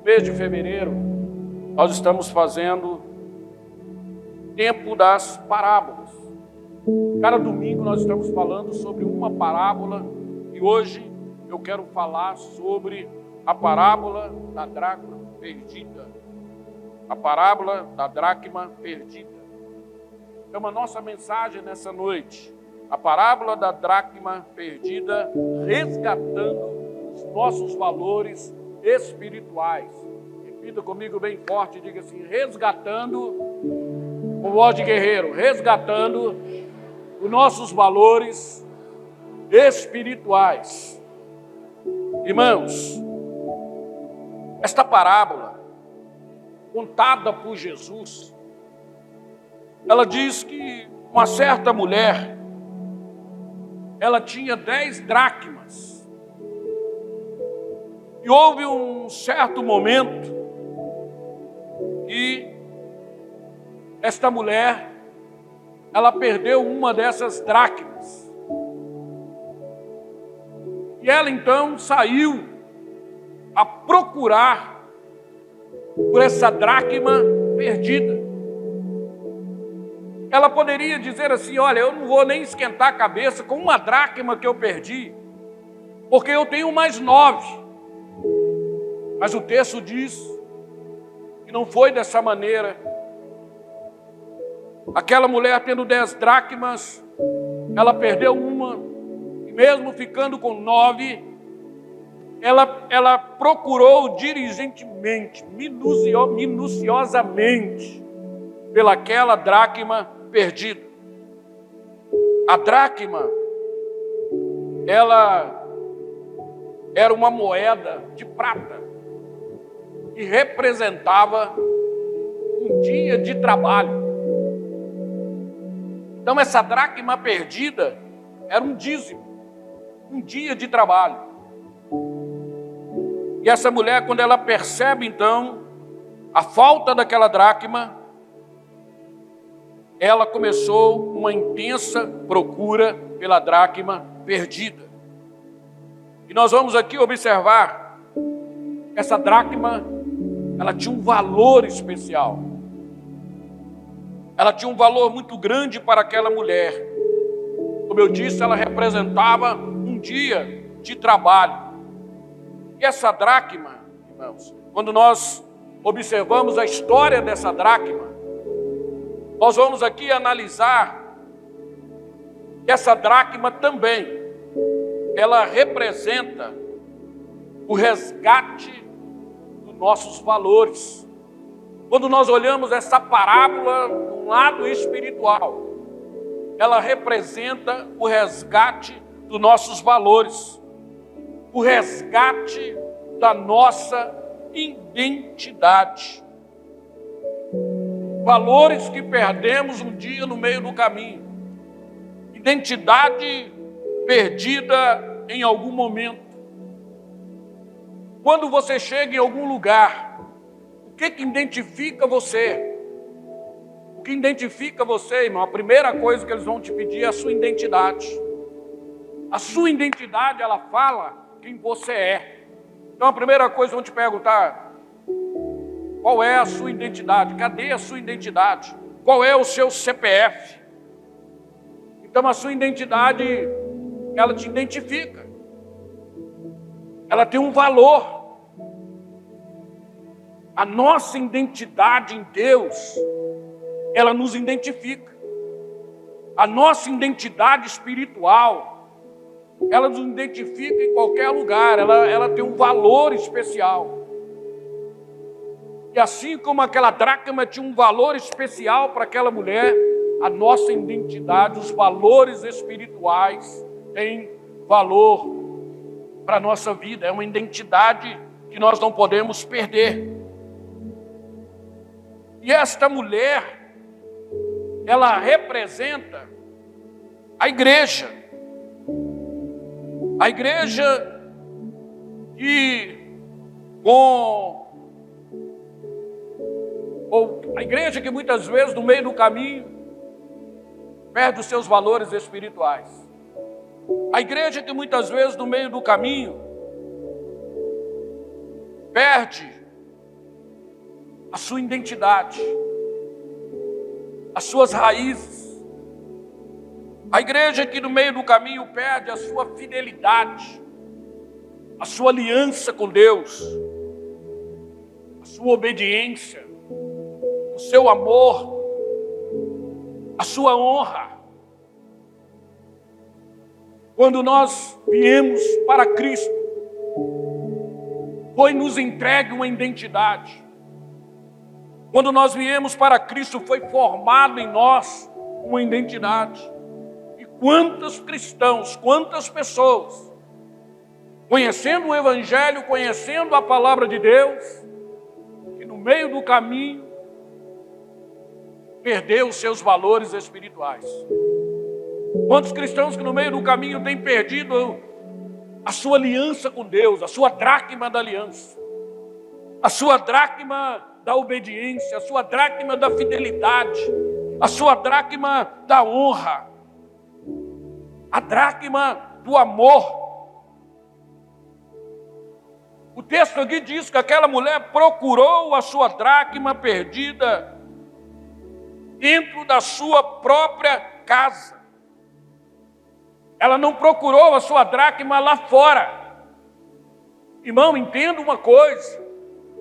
mês de fevereiro, nós estamos fazendo tempo das parábolas. Cada domingo nós estamos falando sobre uma parábola e hoje eu quero falar sobre a parábola da dracma perdida. A parábola da dracma perdida. Então a nossa mensagem nessa noite, a parábola da dracma perdida, resgatando os nossos valores espirituais. Repita comigo bem forte, diga assim, resgatando, com voz de guerreiro, resgatando os nossos valores espirituais. Irmãos, esta parábola, contada por Jesus, ela diz que uma certa mulher, ela tinha 10 dracmas. E houve um certo momento que esta mulher, ela perdeu uma dessas dracmas. E ela então saiu a procurar por essa dracma perdida. Ela poderia dizer assim, olha, eu não vou nem esquentar a cabeça com uma dracma que eu perdi, porque eu tenho mais 9. Mas o texto diz que não foi dessa maneira. Aquela mulher tendo 10 dracmas, ela perdeu uma, e mesmo ficando com 9, ela procurou diligentemente, minuciosamente, pelaquela dracma perdida. A dracma, ela era uma moeda de prata que representava um dia de trabalho. Então essa dracma perdida era um dízimo, um dia de trabalho. E essa mulher, quando ela percebe então a falta daquela dracma, ela começou uma intensa procura pela dracma perdida. E nós vamos aqui observar, essa dracma, ela tinha um valor especial. Ela tinha um valor muito grande para aquela mulher. Como eu disse, ela representava um dia de trabalho. E essa dracma, irmãos, quando nós observamos a história dessa dracma, nós vamos aqui analisar que essa dracma também, ela representa o resgate dos nossos valores. Quando nós olhamos essa parábola do lado espiritual, ela representa o resgate dos nossos valores, o resgate da nossa identidade. Valores que perdemos um dia no meio do caminho. Identidade perdida em algum momento. Quando você chega em algum lugar, o que identifica você? O que identifica você, irmão? A primeira coisa que eles vão te pedir é a sua identidade. A sua identidade, ela fala quem você é. Então a primeira coisa que vão te perguntar, qual é a sua identidade? Cadê a sua identidade? Qual é o seu CPF? Então a sua identidade, ela te identifica. Ela tem um valor. A nossa identidade em Deus, ela nos identifica. A nossa identidade espiritual, ela nos identifica em qualquer lugar. Ela tem um valor especial. E assim como aquela dracma tinha um valor especial para aquela mulher, a nossa identidade, os valores espirituais têm valor para a nossa vida. É uma identidade que nós não podemos perder. E esta mulher, ela representa a igreja. A igreja que a igreja que muitas vezes no meio do caminho perde os seus valores espirituais. A igreja que muitas vezes no meio do caminho perde a sua identidade, as suas raízes. A igreja que no meio do caminho perde a sua fidelidade, a sua aliança com Deus, a sua obediência, o seu amor, a sua honra. Quando nós viemos para Cristo, foi nos entregue uma identidade. Quando nós viemos para Cristo, foi formado em nós uma identidade. E quantos cristãos, quantas pessoas, conhecendo o Evangelho, conhecendo a palavra de Deus, que no meio do caminho perdeu os seus valores espirituais. Quantos cristãos que no meio do caminho têm perdido a sua aliança com Deus, a sua dracma da aliança, a sua dracma da obediência, a sua dracma da fidelidade, a sua dracma da honra, a dracma do amor. O texto aqui diz que aquela mulher procurou a sua dracma perdida dentro da sua própria casa. Ela não procurou a sua dracma lá fora. Irmão, entenda uma coisa: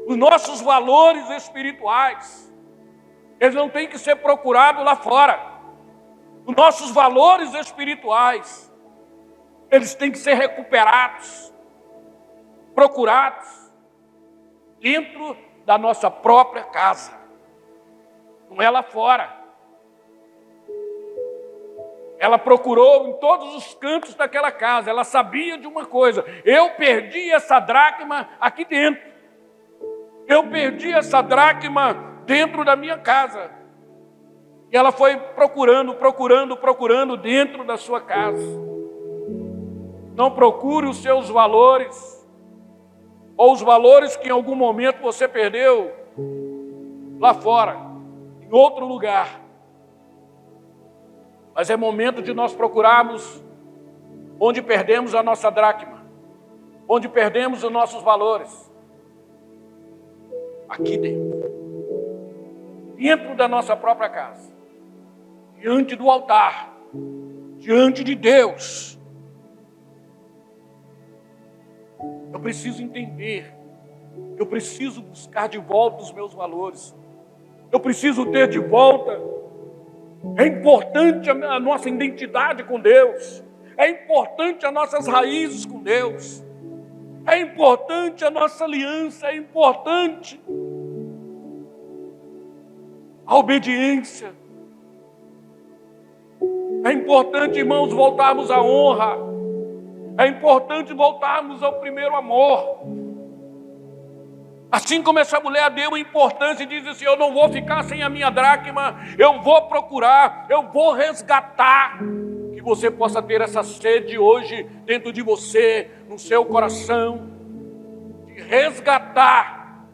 os nossos valores espirituais, eles não têm que ser procurados lá fora. Os nossos valores espirituais, eles têm que ser recuperados, procurados dentro da nossa própria casa, não é lá fora. Ela procurou em todos os cantos daquela casa. Ela sabia de uma coisa: eu perdi essa dracma aqui dentro. Eu perdi essa dracma dentro da minha casa. E ela foi procurando dentro da sua casa. Não procure os seus valores, ou os valores que em algum momento você perdeu lá fora, em outro lugar. Mas é momento de nós procurarmos onde perdemos a nossa dracma, onde perdemos os nossos valores. Aqui dentro da nossa própria casa, diante do altar, diante de Deus. Eu preciso entender, eu preciso buscar de volta os meus valores, eu preciso ter de volta. É importante a nossa identidade com Deus. É importante as nossas raízes com Deus. É importante a nossa aliança. É importante a obediência. É importante, irmãos, voltarmos à honra. É importante voltarmos ao primeiro amor. Assim como essa mulher deu importância e disse assim: eu não vou ficar sem a minha dracma, eu vou procurar, eu vou resgatar. Que você possa ter essa sede hoje dentro de você, no seu coração, de resgatar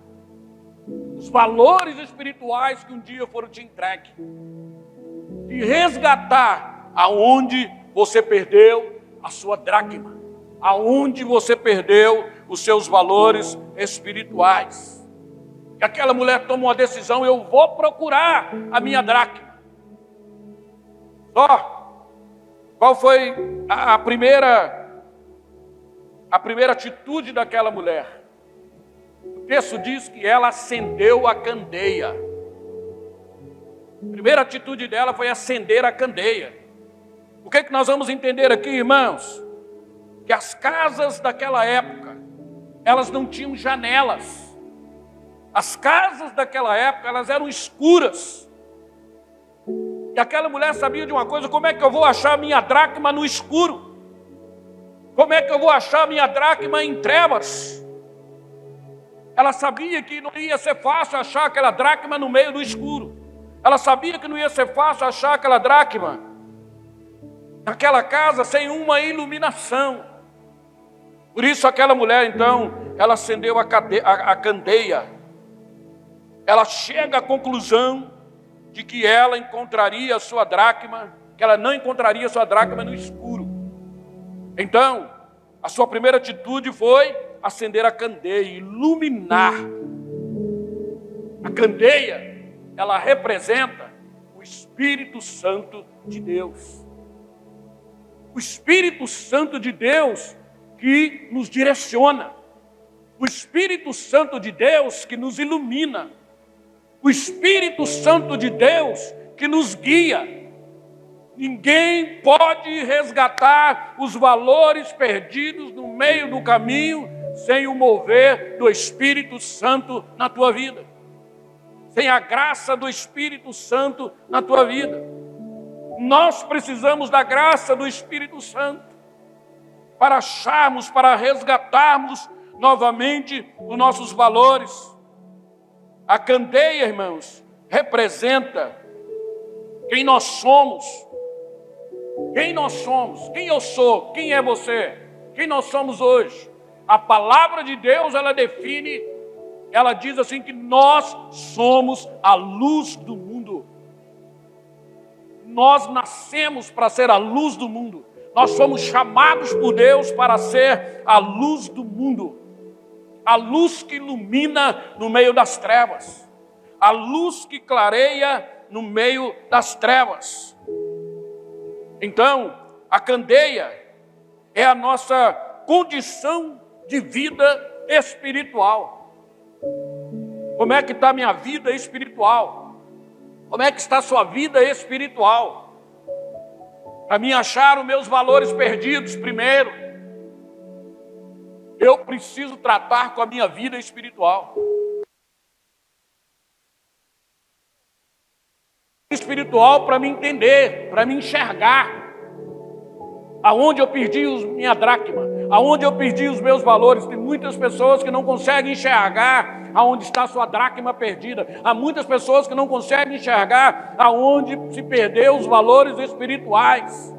os valores espirituais que um dia foram te entregues, de resgatar aonde você perdeu a sua dracma, aonde você perdeu os seus valores espirituais. E aquela mulher tomou uma decisão: eu vou procurar a minha dracma. Só, qual foi a primeira atitude daquela mulher? O texto diz que ela acendeu a candeia. A primeira atitude dela foi acender a candeia. O que é que nós vamos entender aqui, irmãos? Que as casas daquela época, elas não tinham janelas. As casas daquela época, elas eram escuras. E aquela mulher sabia de uma coisa: como é que eu vou achar a minha dracma no escuro? Como é que eu vou achar a minha dracma em trevas? Ela sabia que não ia ser fácil achar aquela dracma no meio do escuro. Ela sabia que não ia ser fácil achar aquela dracma naquela casa sem uma iluminação. Por isso aquela mulher, então, ela acendeu a candeia. Ela chega à conclusão de que ela encontraria a sua dracma, que ela não encontraria a sua dracma no escuro. Então, a sua primeira atitude foi acender a candeia, iluminar. A candeia, ela representa o Espírito Santo de Deus. O Espírito Santo de Deus que nos direciona. O Espírito Santo de Deus que nos ilumina. O Espírito Santo de Deus que nos guia. Ninguém pode resgatar os valores perdidos no meio do caminho sem o mover do Espírito Santo na tua vida. Sem a graça do Espírito Santo na tua vida. Nós precisamos da graça do Espírito Santo para acharmos, para resgatarmos novamente os nossos valores. A candeia, irmãos, representa quem nós somos. Quem nós somos, quem eu sou, quem é você, quem nós somos hoje. A palavra de Deus, ela define, ela diz assim que nós somos a luz do mundo. Nós nascemos para ser a luz do mundo. Nós somos chamados por Deus para ser a luz do mundo. A luz que ilumina no meio das trevas. A luz que clareia no meio das trevas. Então, a candeia é a nossa condição de vida espiritual. Como é que está a minha vida espiritual? Como é que está a sua vida espiritual? Para mim achar os meus valores perdidos primeiro, eu preciso tratar com a minha vida espiritual. Espiritual para me entender, para me enxergar aonde eu perdi minha dracma, aonde eu perdi os meus valores. Tem muitas pessoas que não conseguem enxergar aonde está a sua dracma perdida. Há muitas pessoas que não conseguem enxergar aonde se perdeu os valores espirituais.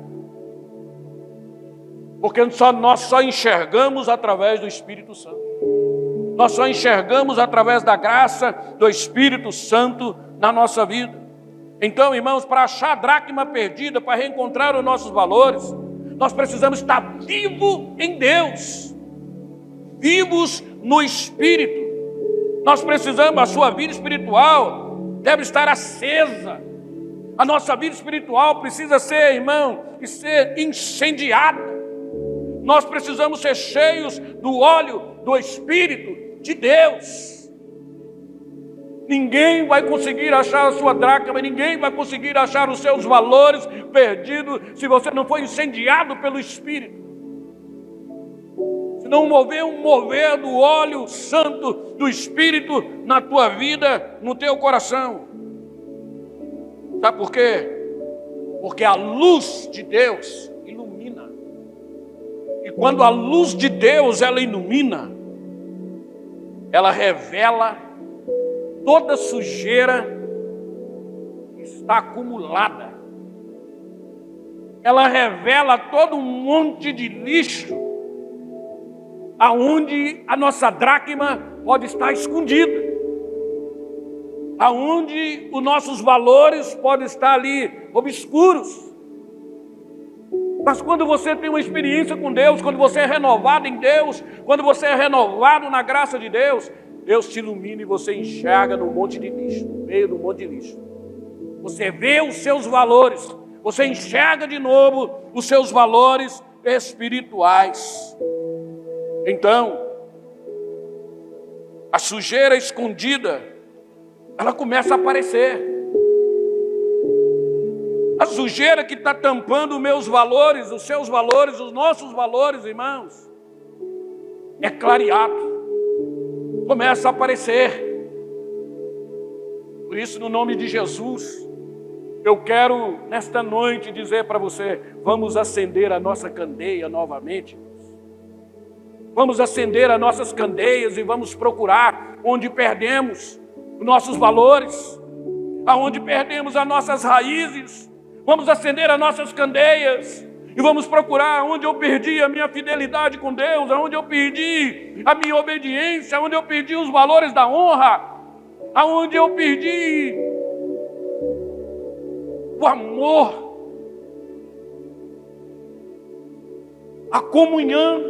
Porque nós só enxergamos através do Espírito Santo. Nós só enxergamos através da graça do Espírito Santo na nossa vida. Então, irmãos, para achar a dracma perdida, para reencontrar os nossos valores, nós precisamos estar vivos em Deus, vivos no Espírito. Nós precisamos, a sua vida espiritual deve estar acesa. A nossa vida espiritual precisa ser, irmão, e ser incendiada. Nós precisamos ser cheios do óleo do Espírito de Deus. Ninguém vai conseguir achar a sua dracma, ninguém vai conseguir achar os seus valores perdidos se você não for incendiado pelo Espírito. Se não mover um mover do óleo santo do Espírito na tua vida, no teu coração. Sabe por quê? Porque a luz de Deus ilumina. E quando a luz de Deus ela ilumina, ela revela toda sujeira que está acumulada. Ela revela todo um monte de lixo aonde a nossa dracma pode estar escondida. Aonde os nossos valores podem estar ali obscuros. Mas quando você tem uma experiência com Deus, quando você é renovado em Deus, quando você é renovado na graça de Deus, Deus te ilumina e você enxerga no monte de lixo, no meio do monte de lixo. Você vê os seus valores, você enxerga de novo os seus valores espirituais. Então, a sujeira escondida, ela começa a aparecer. A sujeira que está tampando os meus valores, os seus valores, os nossos valores, irmãos, é clareado. Começa a aparecer. Por isso, no nome de Jesus, eu quero nesta noite dizer para você, vamos acender a nossa candeia novamente. Vamos acender as nossas candeias e vamos procurar onde perdemos os nossos valores, aonde perdemos as nossas raízes. Vamos acender as nossas candeias e vamos procurar onde eu perdi a minha fidelidade com Deus, onde eu perdi a minha obediência, onde eu perdi os valores da honra, aonde eu perdi o amor, a comunhão,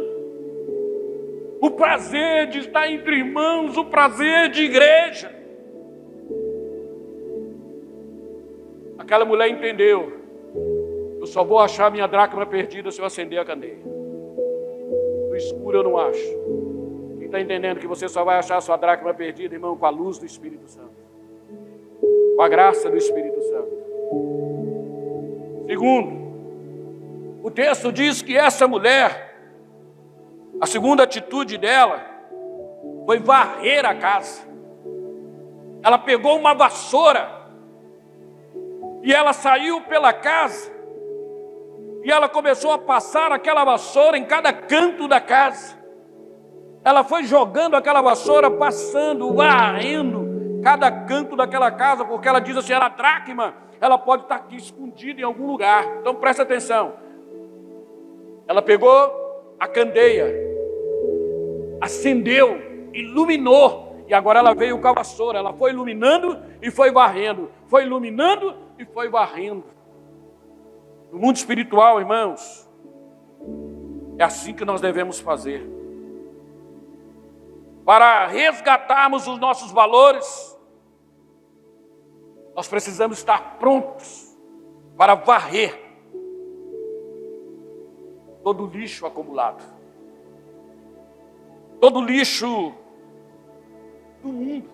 o prazer de estar entre irmãos, o prazer de igreja. Aquela mulher entendeu: eu só vou achar a minha dracma perdida se eu acender a candeia. No escuro eu não acho. Quem está entendendo que você só vai achar a sua dracma perdida, irmão, com a luz do Espírito Santo, com a graça do Espírito Santo. Segundo, o texto diz que essa mulher, a segunda atitude dela foi varrer a casa. Ela pegou uma vassoura e ela saiu pela casa e ela começou a passar aquela vassoura em cada canto da casa. Ela foi jogando aquela vassoura, passando, varrendo cada canto daquela casa, porque ela diz assim: a dracma, ela pode estar aqui escondida em algum lugar. Então presta atenção. Ela pegou a candeia, acendeu, iluminou, e agora ela veio com a vassoura. Ela foi iluminando e foi varrendo, foi iluminando e foi varrendo. No mundo espiritual, irmãos, é assim que nós devemos fazer. Para resgatarmos os nossos valores, nós precisamos estar prontos para varrer todo o lixo acumulado, todo o lixo do mundo,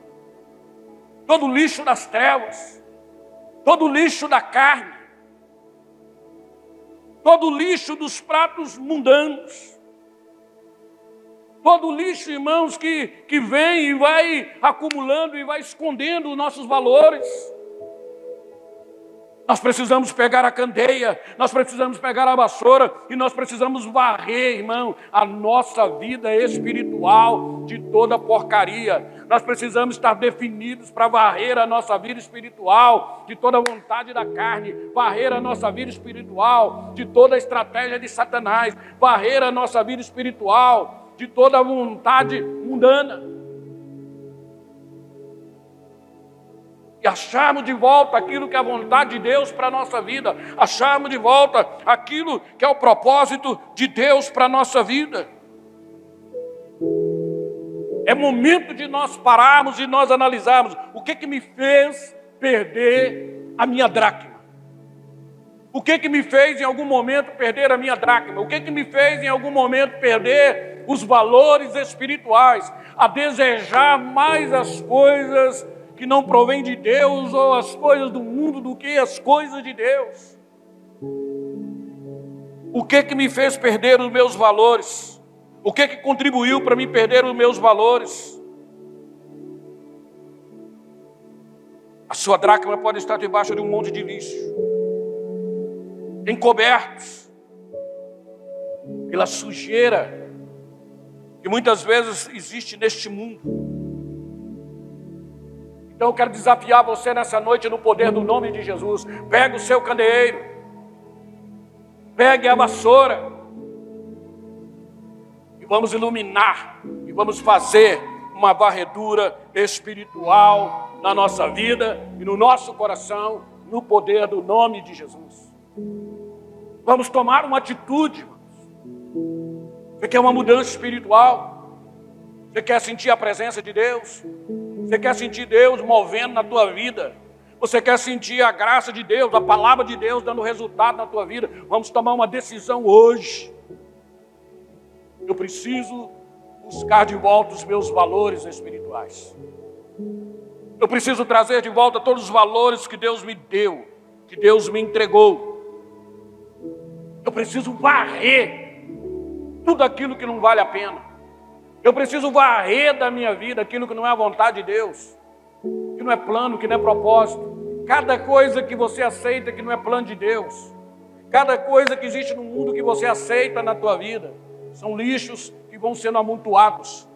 todo o lixo das trevas, todo o lixo da carne, todo o lixo dos pratos mundanos, todo o lixo, irmãos, que vem e vai acumulando e vai escondendo os nossos valores. Nós precisamos pegar a candeia, nós precisamos pegar a vassoura e nós precisamos varrer, irmão, a nossa vida espiritual de toda porcaria. Nós precisamos estar definidos para varrer a nossa vida espiritual de toda vontade da carne, varrer a nossa vida espiritual de toda a estratégia de Satanás, varrer a nossa vida espiritual de toda vontade mundana. E acharmos de volta aquilo que é a vontade de Deus para a nossa vida. Acharmos de volta aquilo que é o propósito de Deus para a nossa vida. É momento de nós pararmos e nós analisarmos o que me fez perder a minha dracma. O que me fez em algum momento perder a minha dracma? O que me fez em algum momento perder os valores espirituais? A desejar mais as coisas que não provém de Deus, ou as coisas do mundo, do que as coisas de Deus. O que me fez perder os meus valores? O que contribuiu para me perder os meus valores? A sua dracma pode estar debaixo de um monte de lixo, encobertos pela sujeira que muitas vezes existe neste mundo. Então eu quero desafiar você nessa noite no poder do nome de Jesus. Pegue o seu candeeiro, pegue a vassoura e vamos iluminar e vamos fazer uma varredura espiritual na nossa vida e no nosso coração, no poder do nome de Jesus. Vamos tomar uma atitude. Você quer uma mudança espiritual? Você quer sentir a presença de Deus? Você quer sentir Deus movendo na tua vida? Você quer sentir a graça de Deus, a palavra de Deus dando resultado na tua vida? Vamos tomar uma decisão hoje. Eu preciso buscar de volta os meus valores espirituais. Eu preciso trazer de volta todos os valores que Deus me deu, que Deus me entregou. Eu preciso varrer tudo aquilo que não vale a pena. Eu preciso varrer da minha vida aquilo que não é a vontade de Deus, que não é plano, que não é propósito. Cada coisa que você aceita que não é plano de Deus, cada coisa que existe no mundo que você aceita na tua vida, são lixos que vão sendo amontoados.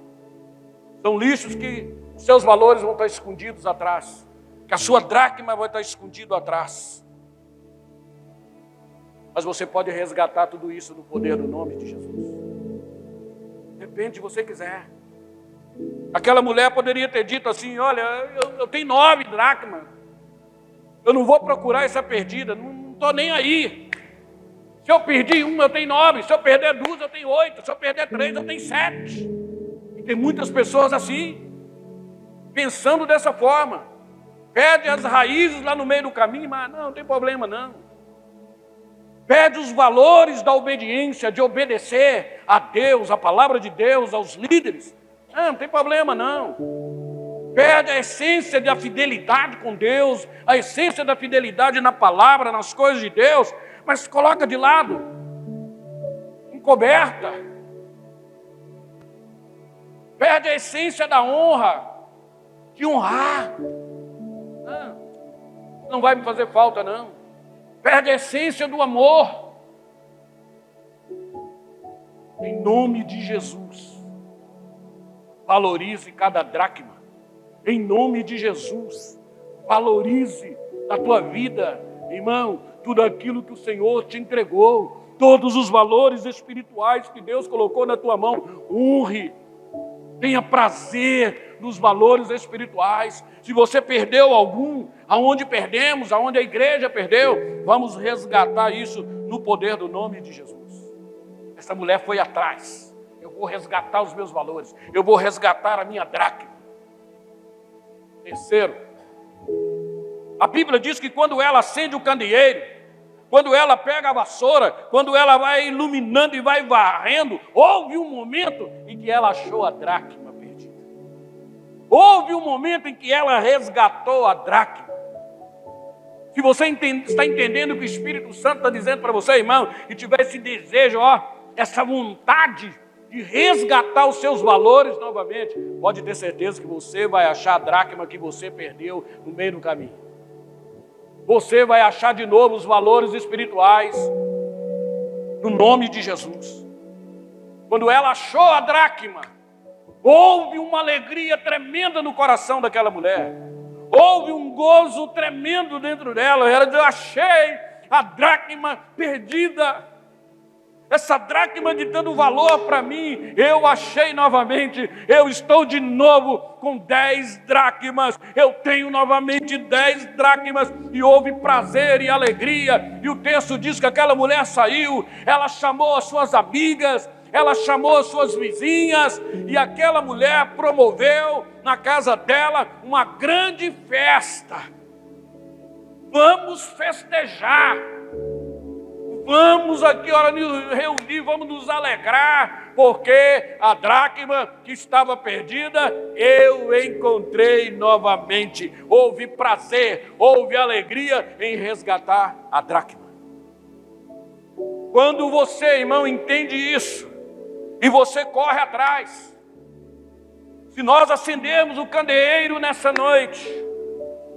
São lixos que os seus valores vão estar escondidos atrás, que a sua dracma vai estar escondido atrás. Mas você pode resgatar tudo isso no poder do nome de Jesus. Depende se você quiser. Aquela mulher poderia ter dito assim: olha, eu tenho 9 dracmas, eu não vou procurar essa perdida, não estou nem aí. Se eu perdi 1, eu tenho 9, se eu perder 2, eu tenho 8, se eu perder 3, eu tenho 7. E tem muitas pessoas assim, pensando dessa forma. Perde as raízes lá no meio do caminho, mas não tem problema não. Perde os valores da obediência, de obedecer a Deus, a palavra de Deus, aos líderes. Não tem problema não. Perde a essência da fidelidade com Deus, a essência da fidelidade na palavra, nas coisas de Deus, mas coloca de lado, encoberta. Perde a essência da honra, de honrar. Não vai me fazer falta, não. Perde a essência do amor. Em nome de Jesus, valorize cada dracma. Em nome de Jesus, valorize na tua vida, irmão, tudo aquilo que o Senhor te entregou, todos os valores espirituais que Deus colocou na tua mão. Honre, tenha prazer nos valores espirituais. Se você perdeu algum, aonde perdemos, aonde a igreja perdeu, vamos resgatar isso no poder do nome de Jesus. Essa mulher foi atrás. Eu vou resgatar os meus valores, eu vou resgatar a minha dracma. Terceiro, a Bíblia diz que quando ela acende o candeeiro, quando ela pega a vassoura, quando ela vai iluminando e vai varrendo, houve um momento em que ela achou a dracma perdida. Houve um momento em que ela resgatou a dracma. Se você está entendendo o que o Espírito Santo está dizendo para você, irmão, e tiver esse desejo, essa vontade de resgatar os seus valores novamente, pode ter certeza que você vai achar a dracma que você perdeu no meio do caminho. Você vai achar de novo os valores espirituais, no nome de Jesus. Quando ela achou a dracma, houve uma alegria tremenda no coração daquela mulher. Houve um gozo tremendo dentro dela. Ela disse: eu achei a dracma perdida. Essa dracma de tanto valor para mim, eu achei novamente. Eu estou de novo com 10 dracmas. Eu tenho novamente 10 dracmas. E houve prazer e alegria. E o texto diz que aquela mulher saiu. Ela chamou as suas amigas. Ela chamou as suas vizinhas. E aquela mulher promoveu na casa dela uma grande festa. Vamos festejar. Vamos aqui, nos reunir, vamos nos alegrar, porque a dracma que estava perdida, eu encontrei novamente. Houve prazer, houve alegria em resgatar a dracma. Quando você, irmão, entende isso, e você corre atrás, se nós acendermos o candeeiro nessa noite,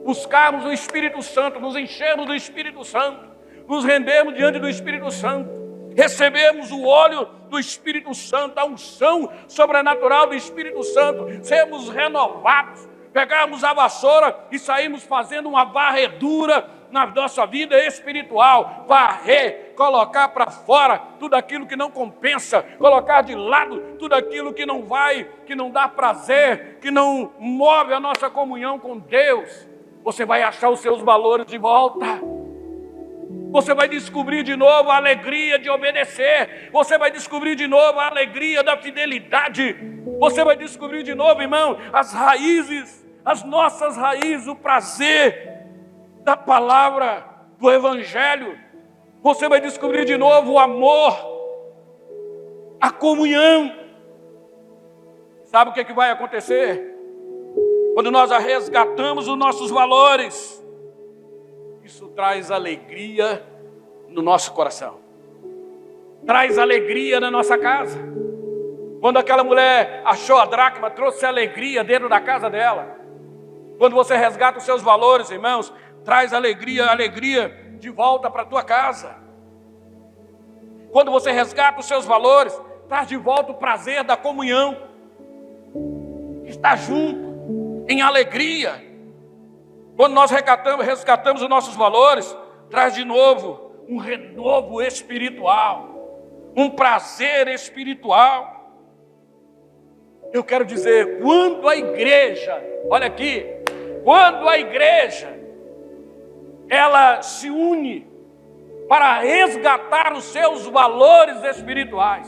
buscarmos o Espírito Santo, nos enchermos do Espírito Santo, nos rendemos diante do Espírito Santo, recebemos o óleo do Espírito Santo, a unção sobrenatural do Espírito Santo, sermos renovados, pegarmos a vassoura e sairmos fazendo uma varredura na nossa vida espiritual, varrer, colocar para fora tudo aquilo que não compensa, colocar de lado tudo aquilo que não vai, que não dá prazer, que não move a nossa comunhão com Deus. Você vai achar os seus valores de volta. Você vai descobrir de novo a alegria de obedecer. Você vai descobrir de novo a alegria da fidelidade. Você vai descobrir de novo, irmão, as raízes, as nossas raízes, o prazer da palavra, do Evangelho. Você vai descobrir de novo o amor, a comunhão. Sabe o que vai acontecer? Quando nós resgatamos os nossos valores, isso traz alegria no nosso coração. Traz alegria na nossa casa. Quando aquela mulher achou a dracma, trouxe alegria dentro da casa dela. Quando você resgata os seus valores, irmãos, traz alegria de volta para a tua casa. Quando você resgata os seus valores, traz de volta o prazer da comunhão. Está junto, em alegria. Quando nós resgatamos os nossos valores, traz de novo um renovo espiritual, um prazer espiritual. Eu quero dizer, quando a igreja, olha aqui, quando a igreja, ela se une para resgatar os seus valores espirituais,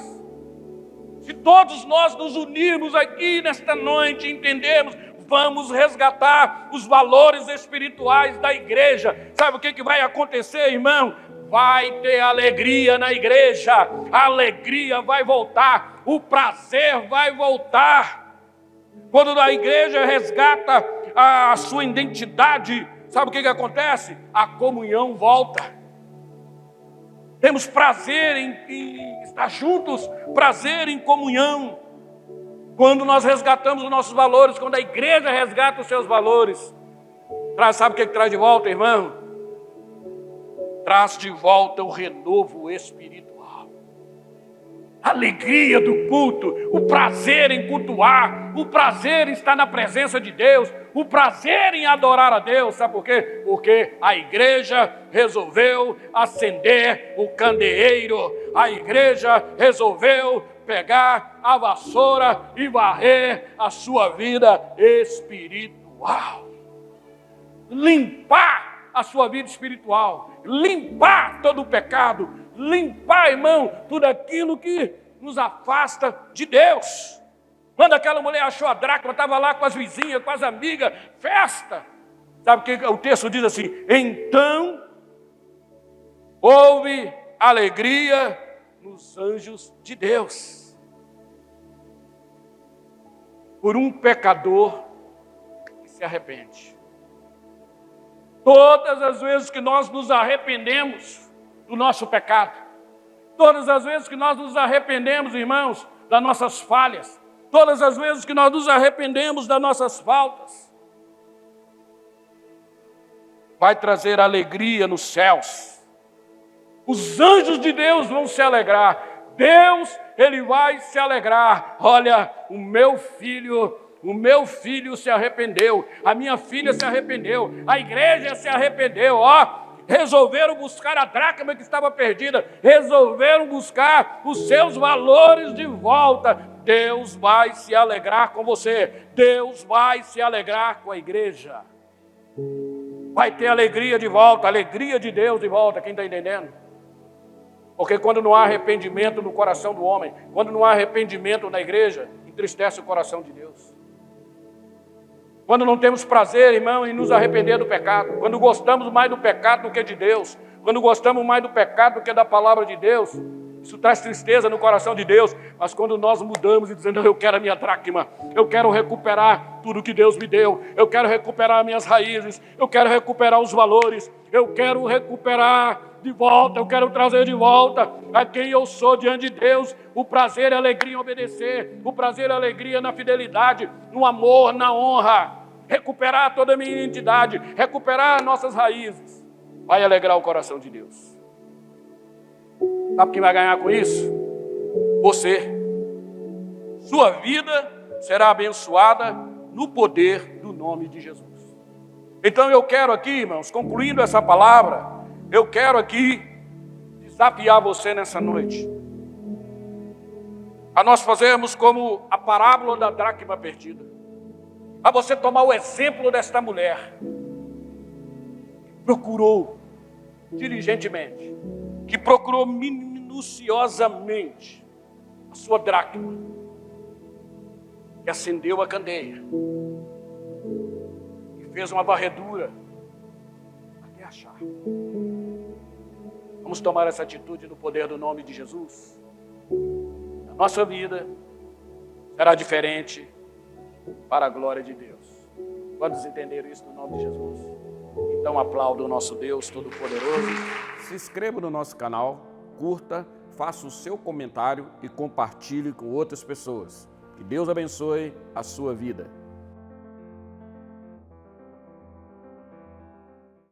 se todos nós nos unirmos aqui nesta noite, entendemos, vamos resgatar os valores espirituais da igreja. Sabe o que vai acontecer, irmão? Vai ter alegria na igreja, a alegria vai voltar, o prazer vai voltar. Quando a igreja resgata a sua identidade, sabe o que acontece? A comunhão volta. Temos prazer em estar juntos, prazer em comunhão. Quando nós resgatamos os nossos valores, quando a igreja resgata os seus valores, sabe o que traz de volta, irmão? Traz de volta o renovo espiritual. A alegria do culto, o prazer em cultuar, o prazer em estar na presença de Deus, o prazer em adorar a Deus. Sabe por quê? Porque a igreja resolveu acender o candeeiro, a igreja resolveu pegar a vassoura e varrer a sua vida espiritual. Limpar a sua vida espiritual, limpar todo o pecado, limpar, irmão, tudo aquilo que nos afasta de Deus. Quando aquela mulher achou a dracma, estava lá com as vizinhas, com as amigas, festa. Sabe o que o texto diz assim? Então houve alegria nos anjos de Deus por um pecador que se arrepende. Todas as vezes que nós nos arrependemos do nosso pecado, todas as vezes que nós nos arrependemos, irmãos, das nossas falhas, todas as vezes que nós nos arrependemos das nossas faltas, vai trazer alegria nos céus. Os anjos de Deus vão se alegrar. Deus, Ele vai se alegrar. Olha, o meu filho se arrependeu, a minha filha se arrependeu, a igreja se arrependeu, resolveram buscar a dracma que estava perdida, resolveram buscar os seus valores de volta. Deus vai se alegrar com você, Deus vai se alegrar com a igreja, vai ter alegria de volta, alegria de Deus de volta. Quem está entendendo? Porque quando não há arrependimento no coração do homem, quando não há arrependimento na igreja, entristece o coração de Deus. Quando não temos prazer, irmão, em nos arrepender do pecado, quando gostamos mais do pecado do que de Deus, quando gostamos mais do pecado do que da palavra de Deus, isso traz tristeza no coração de Deus. Mas quando nós mudamos e dizendo, eu quero a minha dracma, eu quero recuperar tudo que Deus me deu, eu quero recuperar minhas raízes, eu quero recuperar os valores, eu quero recuperar de volta, eu quero trazer de volta a quem eu sou diante de Deus, o prazer e a alegria em obedecer, o prazer e a alegria na fidelidade, no amor, na honra, recuperar toda a minha identidade, recuperar nossas raízes, vai alegrar o coração de Deus. Sabe quem vai ganhar com isso? Você. Sua vida será abençoada no poder do nome de Jesus. Então eu quero aqui, irmãos, concluindo essa palavra, eu quero aqui desafiar você nessa noite a nós fazermos como a parábola da dracma perdida, a você tomar o exemplo desta mulher que procurou diligentemente, que procurou minuciosamente a sua dracma, que acendeu a candeia e fez uma varredura até achar. Vamos tomar essa atitude no poder do nome de Jesus. A nossa vida será diferente para a glória de Deus. Quantos entenderam isso no nome de Jesus? Então aplauda o nosso Deus Todo-Poderoso. Se inscreva no nosso canal, curta, faça o seu comentário e compartilhe com outras pessoas. Que Deus abençoe a sua vida.